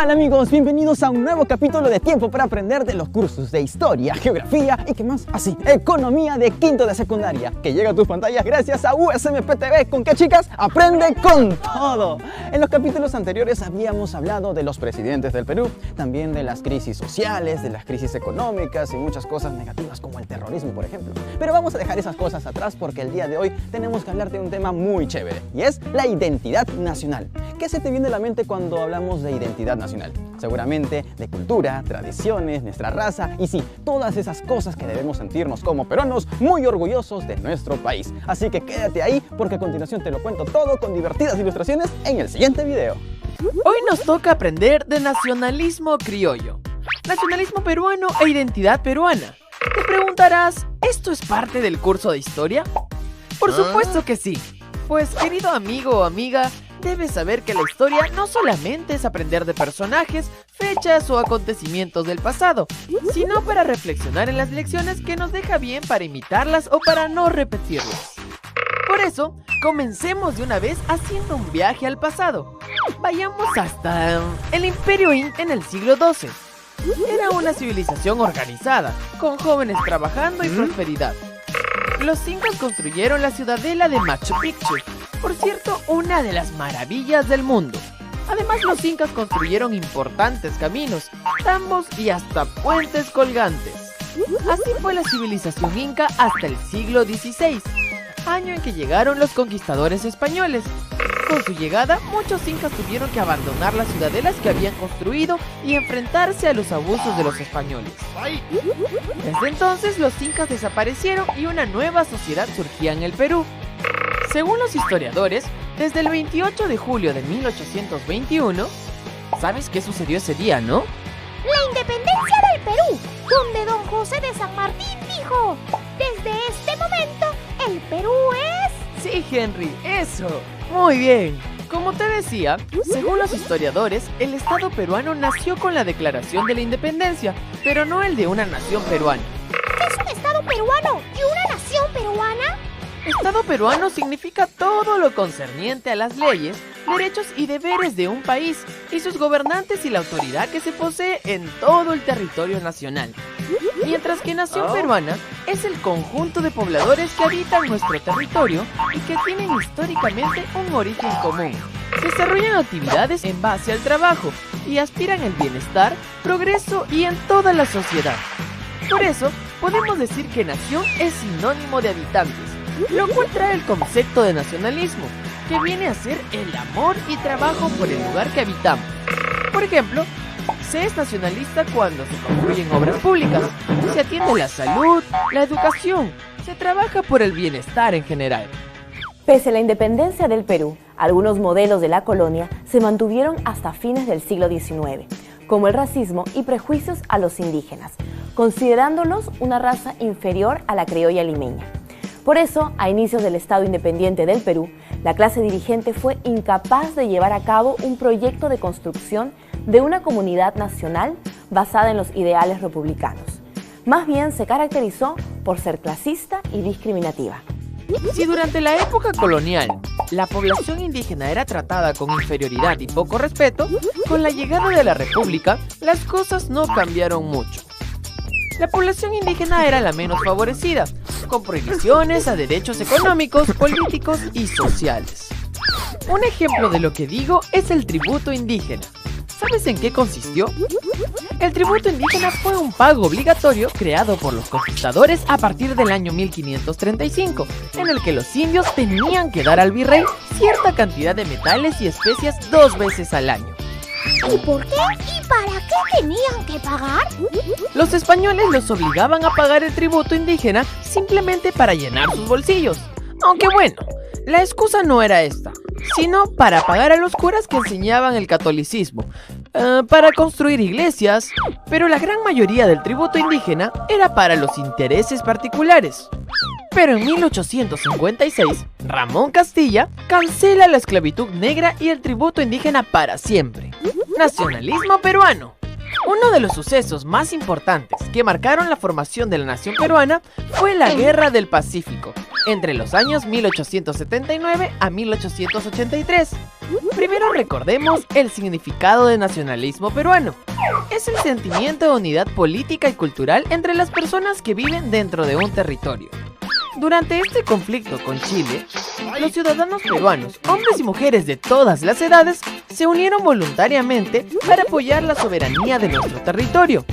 tal amigos? Bienvenidos a un nuevo capítulo de Tiempo para Aprender de los cursos de Historia, Geografía y ¿qué más? Así, Economía de quinto de secundaria, que llega a tus pantallas gracias a USMP TV. ¿Con qué, chicas? ¡Aprende con todo! En los capítulos anteriores habíamos hablado de los presidentes del Perú, también de las crisis sociales, de las crisis económicas y muchas cosas negativas como el terrorismo, por ejemplo. Pero vamos a dejar esas cosas atrás porque el día de hoy tenemos que hablar de un tema muy chévere y es la identidad nacional. ¿Qué se te viene a la mente cuando hablamos de identidad nacional? Seguramente de cultura, tradiciones, nuestra raza y sí, todas esas cosas que debemos sentirnos como peruanos muy orgullosos de nuestro país. Así que quédate ahí porque a continuación te lo cuento todo con divertidas ilustraciones en el siguiente video. Hoy nos toca aprender de nacionalismo criollo, nacionalismo peruano e identidad peruana. Te preguntarás, ¿esto es parte del curso de historia? Por supuesto que sí, pues querido amigo o amiga, debes saber que la historia no solamente es aprender de personajes, fechas o acontecimientos del pasado, sino para reflexionar en las lecciones que nos deja bien para imitarlas o para no repetirlas. Por eso, comencemos de una vez haciendo un viaje al pasado. Vayamos hasta el Imperio Inca en el siglo XII. Era una civilización organizada, con jóvenes trabajando y prosperidad. Los incas construyeron la ciudadela de Machu Picchu, por cierto, una de las maravillas del mundo. Además, los incas construyeron importantes caminos, tambos y hasta puentes colgantes. Así fue la civilización inca hasta el siglo XVI, año en que llegaron los conquistadores españoles. Con su llegada, muchos incas tuvieron que abandonar las ciudadelas que habían construido y enfrentarse a los abusos de los españoles. Desde entonces, los incas desaparecieron y una nueva sociedad surgía en el Perú. Según los historiadores, desde el 28 de julio de 1821, ¿sabes qué sucedió ese día, no? La independencia del Perú, donde don José de San Martín dijo: desde este momento, el Perú es... Sí, Henry, eso. Muy bien. Como te decía, según los historiadores, el Estado peruano nació con la Declaración de la Independencia, pero no el de una nación peruana. ¿Qué es un Estado peruano y una nación peruana? Estado peruano significa todo lo concerniente a las leyes, derechos y deberes de un país y sus gobernantes y la autoridad que se posee en todo el territorio nacional. Mientras que nación peruana es el conjunto de pobladores que habitan nuestro territorio y que tienen históricamente un origen común. Desarrollan actividades en base al trabajo y aspiran al bienestar, progreso y en toda la sociedad. Por eso, podemos decir que nación es sinónimo de habitantes, lo cual trae el concepto de nacionalismo, que viene a ser el amor y trabajo por el lugar que habitamos. Por ejemplo, se es nacionalista cuando se construyen obras públicas, se atiende la salud, la educación, se trabaja por el bienestar en general. Pese a la independencia del Perú, algunos modelos de la colonia se mantuvieron hasta fines del siglo XIX, como el racismo y prejuicios a los indígenas, considerándolos una raza inferior a la criolla limeña. Por eso, a inicios del Estado independiente del Perú, la clase dirigente fue incapaz de llevar a cabo un proyecto de construcción de una comunidad nacional basada en los ideales republicanos. Más bien se caracterizó por ser clasista y discriminativa. Si durante la época colonial la población indígena era tratada con inferioridad y poco respeto, con la llegada de la República las cosas no cambiaron mucho. La población indígena era la menos favorecida, con prohibiciones a derechos económicos, políticos y sociales. Un ejemplo de lo que digo es el tributo indígena. ¿Sabes en qué consistió? El tributo indígena fue un pago obligatorio creado por los conquistadores a partir del año 1535, en el que los indios tenían que dar al virrey cierta cantidad de metales y especias 2 veces al año. ¿Y por qué? ¿Y para qué tenían que pagar? Los españoles los obligaban a pagar el tributo indígena simplemente para llenar sus bolsillos. Aunque bueno, la excusa no era esta, sino para pagar a los curas que enseñaban el catolicismo, para construir iglesias, pero la gran mayoría del tributo indígena era para los intereses particulares. Pero en 1856, Ramón Castilla cancela la esclavitud negra y el tributo indígena para siempre. Nacionalismo peruano. Uno de los sucesos más importantes que marcaron la formación de la nación peruana fue la Guerra del Pacífico, entre los años 1879 a 1883. Primero recordemos el significado de nacionalismo peruano. Es el sentimiento de unidad política y cultural entre las personas que viven dentro de un territorio. Durante este conflicto con Chile, los ciudadanos peruanos, hombres y mujeres de todas las edades, se unieron voluntariamente para apoyar la soberanía de nuestro territorio.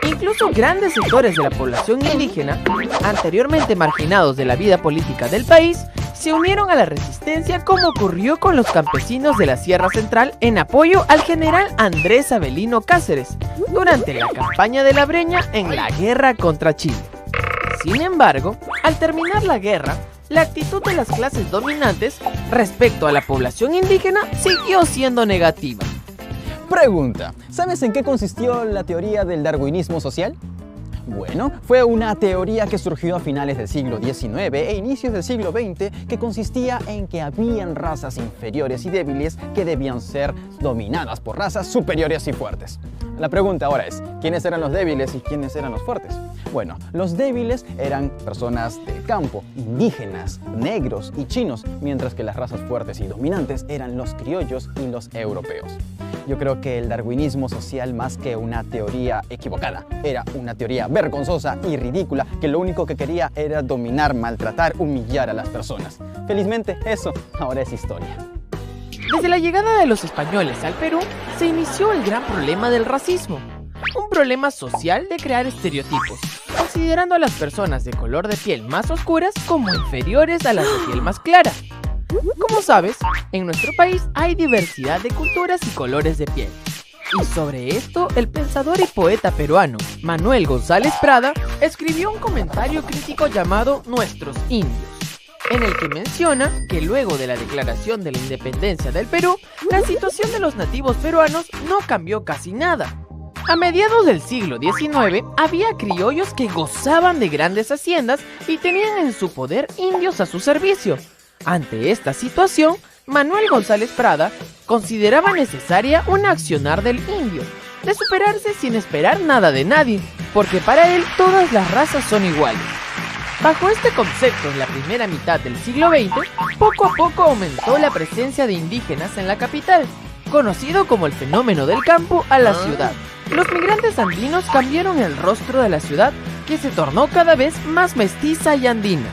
Incluso grandes sectores de la población indígena, anteriormente marginados de la vida política del país, se unieron a la resistencia, como ocurrió con los campesinos de la Sierra Central en apoyo al general Andrés Avelino Cáceres durante la campaña de la Breña en la guerra contra Chile. Sin embargo, al terminar la guerra, la actitud de las clases dominantes respecto a la población indígena siguió siendo negativa. Pregunta, ¿sabes en qué consistió la teoría del darwinismo social? Bueno, fue una teoría que surgió a finales del siglo XIX e inicios del siglo XX, que consistía en que habían razas inferiores y débiles que debían ser dominadas por razas superiores y fuertes. La pregunta ahora es, ¿quiénes eran los débiles y quiénes eran los fuertes? Bueno, los débiles eran personas del campo, indígenas, negros y chinos, mientras que las razas fuertes y dominantes eran los criollos y los europeos. Yo creo que el darwinismo social, más que una teoría equivocada, era una teoría vergonzosa y ridícula que lo único que quería era dominar, maltratar, humillar a las personas. Felizmente eso ahora es historia. Desde la llegada de los españoles al Perú, se inició el gran problema del racismo. Un problema social de crear estereotipos, considerando a las personas de color de piel más oscuras como inferiores a las de piel más clara. Como sabes, en nuestro país hay diversidad de culturas y colores de piel. Y sobre esto, el pensador y poeta peruano Manuel González Prada escribió un comentario crítico llamado Nuestros Indios, en el que menciona que luego de la declaración de la independencia del Perú, la situación de los nativos peruanos no cambió casi nada. A mediados del siglo XIX, había criollos que gozaban de grandes haciendas y tenían en su poder indios a su servicio. Ante esta situación, Manuel González Prada consideraba necesaria un accionar del indio, de superarse sin esperar nada de nadie, porque para él todas las razas son iguales. Bajo este concepto, en la primera mitad del siglo XX, poco a poco aumentó la presencia de indígenas en la capital, conocido como el fenómeno del campo a la ciudad. Los migrantes andinos cambiaron el rostro de la ciudad, que se tornó cada vez más mestiza y andina.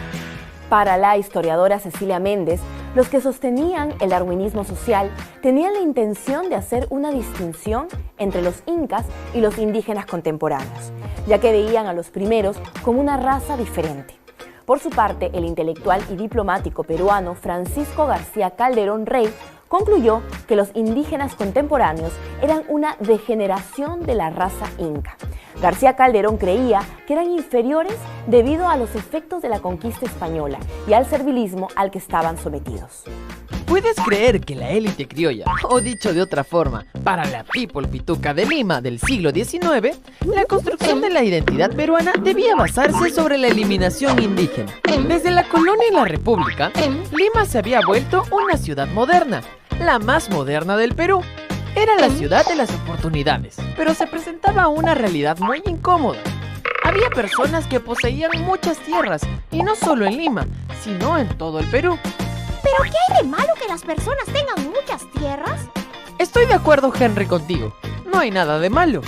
Para la historiadora Cecilia Méndez, los que sostenían el darwinismo social tenían la intención de hacer una distinción entre los incas y los indígenas contemporáneos, ya que veían a los primeros como una raza diferente. Por su parte, el intelectual y diplomático peruano Francisco García Calderón Rey concluyó que los indígenas contemporáneos eran una degeneración de la raza inca. García Calderón creía que eran inferiores debido a los efectos de la conquista española y al servilismo al que estaban sometidos. ¿Puedes creer que la élite criolla, o dicho de otra forma, para la people pituca de Lima del siglo XIX, la construcción de la identidad peruana debía basarse sobre la eliminación indígena? Desde la colonia y la república, Lima se había vuelto una ciudad moderna, la más moderna del Perú. Era la ciudad de las oportunidades, pero se presentaba una realidad muy incómoda. Había personas que poseían muchas tierras, y no solo en Lima, sino en todo el Perú. ¿Pero qué hay de malo que las personas tengan muchas tierras? Estoy de acuerdo, Henry, contigo. No hay nada de malo.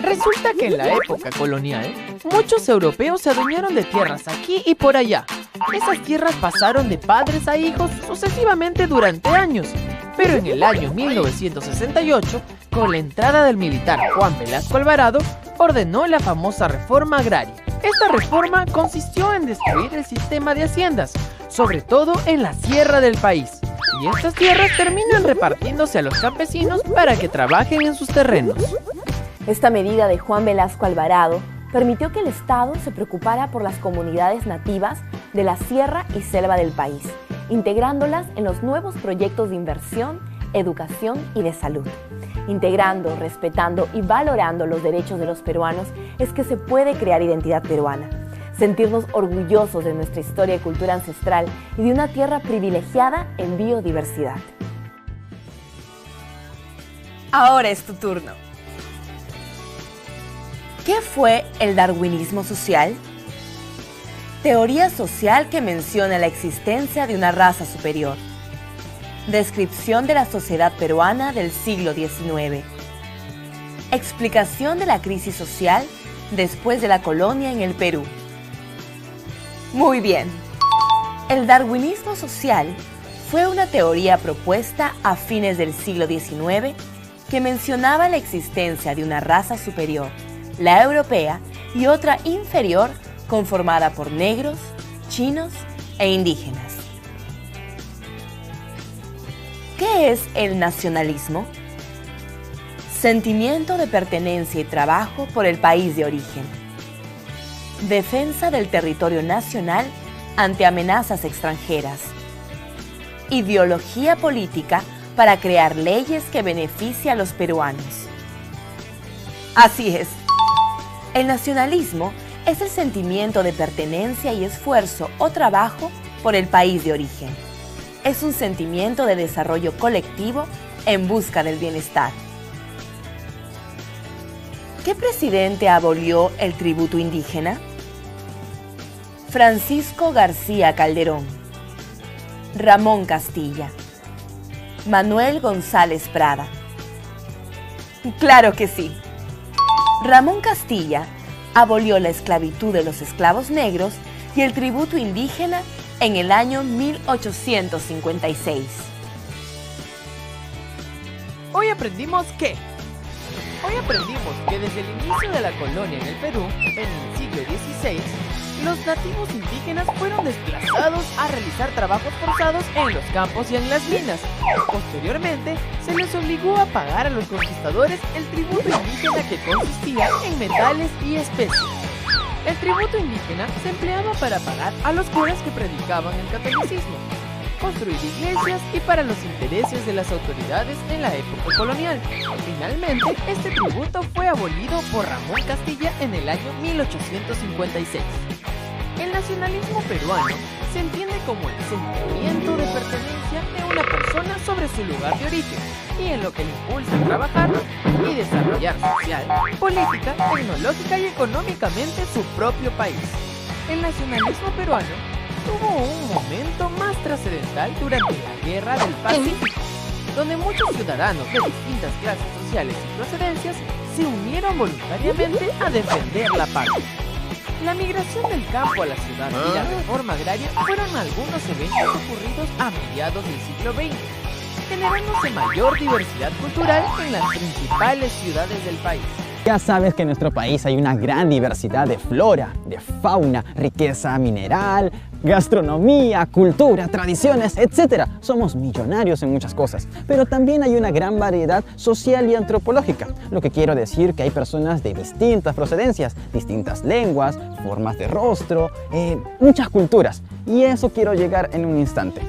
Resulta que en la época colonial, muchos europeos se adueñaron de tierras aquí y por allá. Esas tierras pasaron de padres a hijos sucesivamente durante años. Pero en el año 1968, con la entrada del militar Juan Velasco Alvarado, ordenó la famosa reforma agraria. Esta reforma consistió en destruir el sistema de haciendas, sobre todo en la sierra del país. Y estas tierras terminan repartiéndose a los campesinos para que trabajen en sus terrenos. Esta medida de Juan Velasco Alvarado permitió que el Estado se preocupara por las comunidades nativas de la sierra y selva del país, integrándolas en los nuevos proyectos de inversión, educación y de salud. Integrando, respetando y valorando los derechos de los peruanos es que se puede crear identidad peruana. Sentirnos orgullosos de nuestra historia y cultura ancestral y de una tierra privilegiada en biodiversidad. Ahora es tu turno. ¿Qué fue el darwinismo social? Teoría social que menciona la existencia de una raza superior. Descripción de la sociedad peruana del siglo XIX. Explicación de la crisis social después de la colonia en el Perú. Muy bien. El darwinismo social fue una teoría propuesta a fines del siglo XIX que mencionaba la existencia de una raza superior, la europea, y otra inferior conformada por negros, chinos e indígenas. ¿Qué es el nacionalismo? Sentimiento de pertenencia y trabajo por el país de origen. Defensa del territorio nacional ante amenazas extranjeras. Ideología política para crear leyes que beneficien a los peruanos. Así es. El nacionalismo es el sentimiento de pertenencia y esfuerzo o trabajo por el país de origen. Es un sentimiento de desarrollo colectivo en busca del bienestar. ¿Qué presidente abolió el tributo indígena? Francisco García Calderón, Ramón Castilla, Manuel González Prada. ¡Claro que sí! Ramón Castilla abolió la esclavitud de los esclavos negros y el tributo indígena en el año 1856. Hoy aprendimos que desde el inicio de la colonia en el Perú, en el siglo XVI, los nativos indígenas fueron desplazados a realizar trabajos forzados en los campos y en las minas. Posteriormente, se les obligó a pagar a los conquistadores el tributo indígena, que consistía en metales y especies. El tributo indígena se empleaba para pagar a los curas que predicaban el catolicismo, construir iglesias y para los intereses de las autoridades en la época colonial. Finalmente, este tributo fue abolido por Ramón Castilla en el año 1856. El nacionalismo peruano se entiende como el sentimiento de pertenencia de una persona sobre su lugar de origen y en lo que le impulsa a trabajar y desarrollar social, política, tecnológica y económicamente su propio país. El nacionalismo peruano tuvo un momento más trascendental durante la Guerra del Pacífico, donde muchos ciudadanos de distintas clases sociales y procedencias se unieron voluntariamente a defender la patria. La migración del campo a la ciudad y la reforma agraria fueron algunos eventos ocurridos a mediados del siglo XX, generándose mayor diversidad cultural en las principales ciudades del país. Ya sabes que en nuestro país hay una gran diversidad de flora, de fauna, riqueza mineral, gastronomía, cultura, tradiciones, etc. Somos millonarios en muchas cosas, pero también hay una gran variedad social y antropológica. Lo que quiero decir que hay personas de distintas procedencias, distintas lenguas, formas de rostro, muchas culturas. Y a eso quiero llegar en un instante.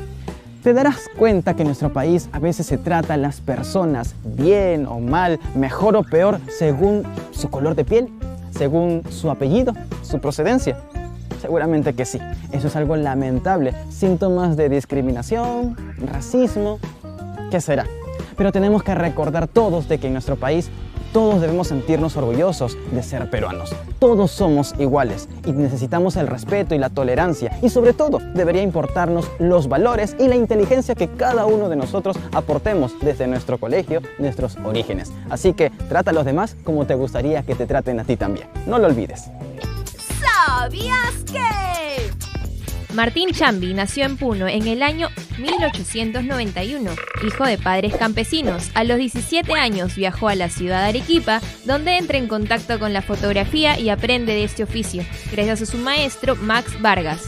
Te darás cuenta que en nuestro país a veces se trata a las personas bien o mal, mejor o peor, según su color de piel, según su apellido, su procedencia. Seguramente que sí. Eso es algo lamentable. Síntomas de discriminación, racismo, ¿qué será? Pero tenemos que recordar todos de que en nuestro país todos debemos sentirnos orgullosos de ser peruanos. Todos somos iguales y necesitamos el respeto y la tolerancia. Y sobre todo, debería importarnos los valores y la inteligencia que cada uno de nosotros aportemos desde nuestro colegio, nuestros orígenes. Así que trata a los demás como te gustaría que te traten a ti también. No lo olvides. ¿Sabías que? Martín Chambi nació en Puno en el año 1891, hijo de padres campesinos. A los 17 años viajó a la ciudad de Arequipa, donde entra en contacto con la fotografía y aprende de este oficio, gracias a su maestro Max Vargas.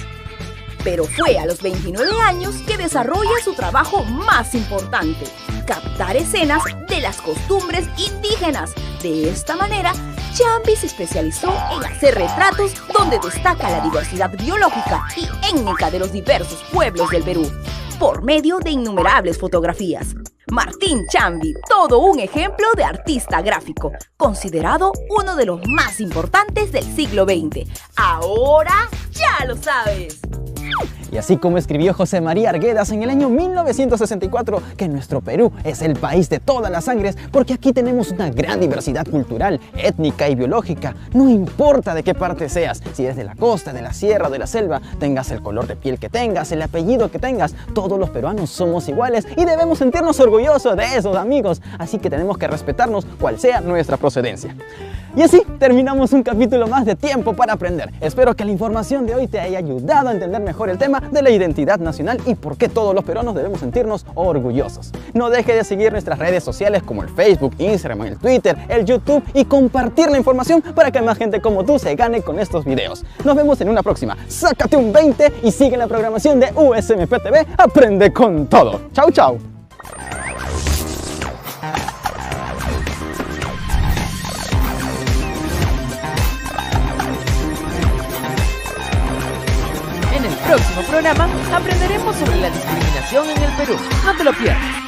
Pero fue a los 29 años que desarrolla su trabajo más importante: captar escenas de las costumbres indígenas. De esta manera, Chambi se especializó en hacer retratos donde destaca la diversidad biológica y étnica de los diversos pueblos del Perú, por medio de innumerables fotografías. Martín Chambi, todo un ejemplo de artista gráfico, considerado uno de los más importantes del siglo XX. Ahora ya lo sabes. Y así como escribió José María Arguedas en el año 1964 que nuestro Perú es el país de todas las sangres porque aquí tenemos una gran diversidad cultural, étnica y biológica. No importa de qué parte seas, si eres de la costa, de la sierra o de la selva, tengas el color de piel que tengas, el apellido que tengas, todos los peruanos somos iguales y debemos sentirnos orgullosos de esos amigos. Así que tenemos que respetarnos cual sea nuestra procedencia. Y así terminamos un capítulo más de Tiempo para Aprender. Espero que la información de hoy te haya ayudado a entender mejor el tema de la identidad nacional y por qué todos los peruanos debemos sentirnos orgullosos. No dejes de seguir nuestras redes sociales como el Facebook, Instagram, el Twitter, el YouTube y compartir la información para que más gente como tú se gane con estos videos. Nos vemos en una próxima. Sácate un 20 y sigue la programación de USMP TV. Aprende con todo. Chau, chau. En el próximo programa aprenderemos sobre la discriminación en el Perú. No te lo pierdas.